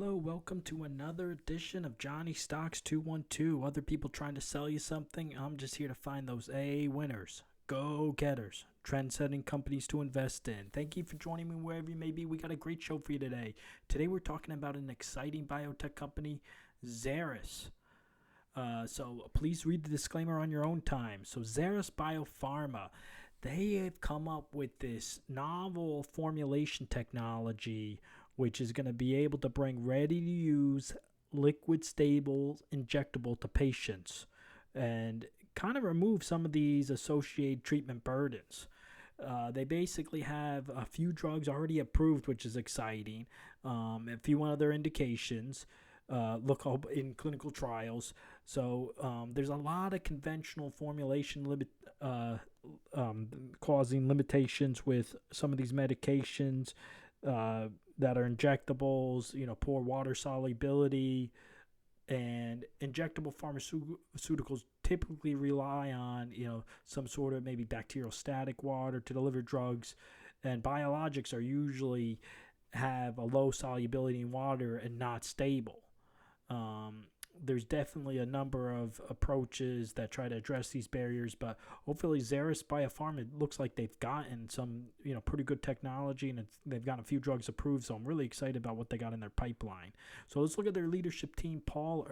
Hello, welcome to another edition of Johnny Stocks 212. Other people trying to sell you something, I'm just here to find those A winners, go getters, trend setting companies to invest in. Thank you for joining me wherever you may be. We got a great show for you today. Today we're talking about an exciting biotech company, Xeris. So please read the disclaimer on your own time. So Xeris Biopharm, they have come up with this novel formulation technology which is going to be able to bring ready-to-use liquid stable injectable to patients and kind of remove some of these associated treatment burdens. They basically have a few drugs already approved, which is exciting. A few other indications. Look up in clinical trials. So there's a lot of conventional formulation causing limitations with some of these medications that are injectables, poor water solubility, and injectable pharmaceuticals typically rely on, some sort of maybe bacterial static water to deliver drugs, and biologics are usually have a low solubility in water and not stable. There's definitely a number of approaches that try to address these barriers, but hopefully Xeris Biopharm, it looks like they've gotten some, pretty good technology, and they've gotten a few drugs approved, so I'm really excited about what they got in their pipeline. So let's look at their leadership team. Paul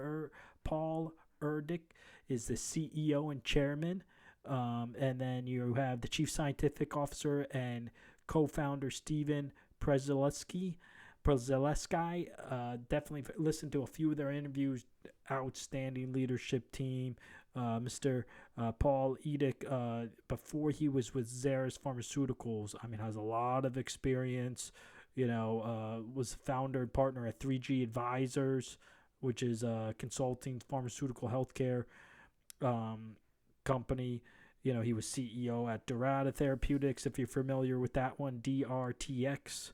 Erdick is the CEO and chairman, and then you have the chief scientific officer and co-founder Stephen Przeleski. Definitely listen to a few of their interviews. Outstanding leadership team. Mr. Paul Edick, before he was with Xeris Pharmaceuticals, has a lot of experience. Was founder and partner at 3G Advisors, which is a consulting pharmaceutical healthcare company. He was CEO at Dorada Therapeutics, if you're familiar with that one, DRTX.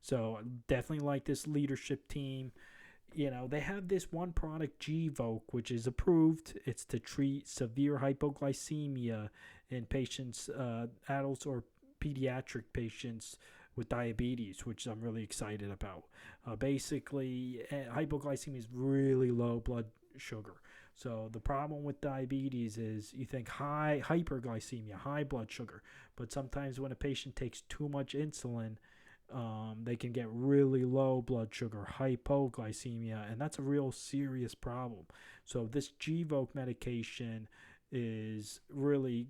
So definitely like this leadership team. They have this one product, Gvoke, which is approved. It's to treat severe hypoglycemia in patients, adults or pediatric patients with diabetes, which I'm really excited about. Basically, hypoglycemia is really low blood sugar. So the problem with diabetes is you think hyperglycemia, high blood sugar. But sometimes when a patient takes too much insulin, they can get really low blood sugar, hypoglycemia, and that's a real serious problem. So this Gvoke medication is really,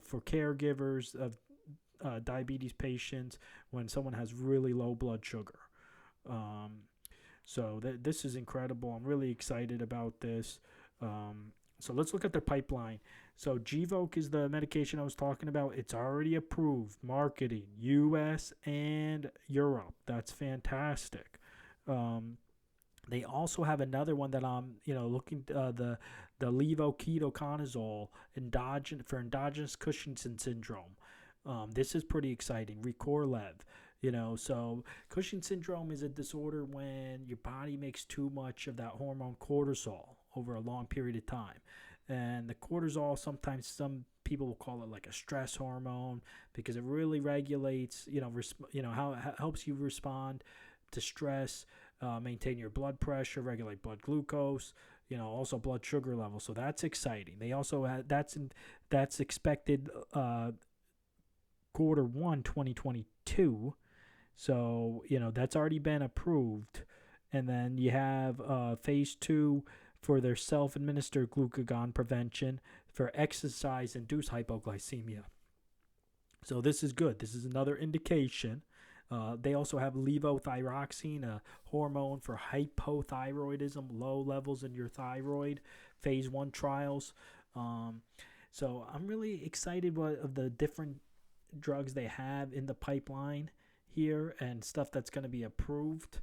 for caregivers of diabetes patients when someone has really low blood sugar. So this is incredible. I'm really excited about this. So let's look at their pipeline. So Gvoke is the medication I was talking about. It's already approved, marketing, U.S. and Europe. That's fantastic. They also have another one that I'm, looking the levoketoconazole for endogenous Cushing's syndrome. This is pretty exciting. Recorlev. So Cushing's syndrome is a disorder when your body makes too much of that hormone cortisol over a long period of time. And the cortisol, sometimes some people will call it like a stress hormone because it really regulates, how it helps you respond to stress, maintain your blood pressure, regulate blood glucose, also blood sugar level. So that's exciting. They also have, that's expected quarter 1 2022. So, that's already been approved. And then you have phase 2 for their self-administered glucagon prevention for exercise-induced hypoglycemia. So this is good. This is another indication. They also have levothyroxine, a hormone for hypothyroidism, low levels in your thyroid, phase 1 trials. So I'm really excited of the different drugs they have in the pipeline here and stuff that's going to be approved.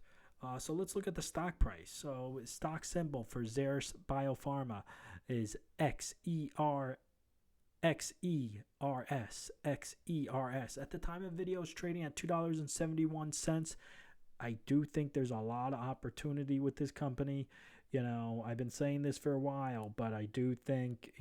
So let's look at the stock price. So stock symbol for Xeris Biopharm is XERS. XERS. At the time of video, it's trading at $2.71. I do think there's a lot of opportunity with this company. I've been saying this for a while, but I do think,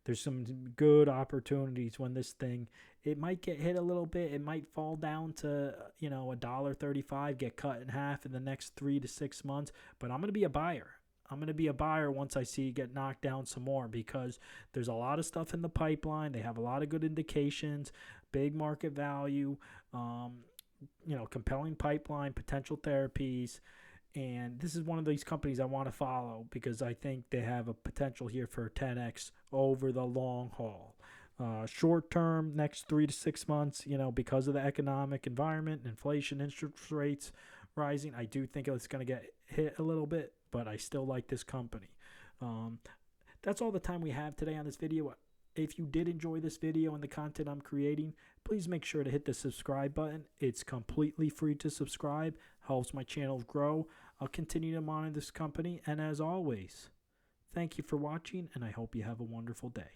there's some good opportunities when this thing, it might get hit a little bit. It might fall down to, $1.35, get cut in half in the next 3 to 6 months. But I'm going to be a buyer. I'm going to be a buyer once I see it get knocked down some more, because there's a lot of stuff in the pipeline. They have a lot of good indications, big market value, compelling pipeline, potential therapies. And this is one of these companies I want to follow, because I think they have a potential here for 10x over the long haul. Short term, next 3 to 6 months, because of the economic environment, inflation, interest rates rising, I do think it's going to get hit a little bit, but I still like this company. That's all the time we have today on this video. If you did enjoy this video and the content I'm creating, please make sure to hit the subscribe button. It's completely free to subscribe, helps my channel grow. I'll continue to monitor this company, and as always, thank you for watching, and I hope you have a wonderful day.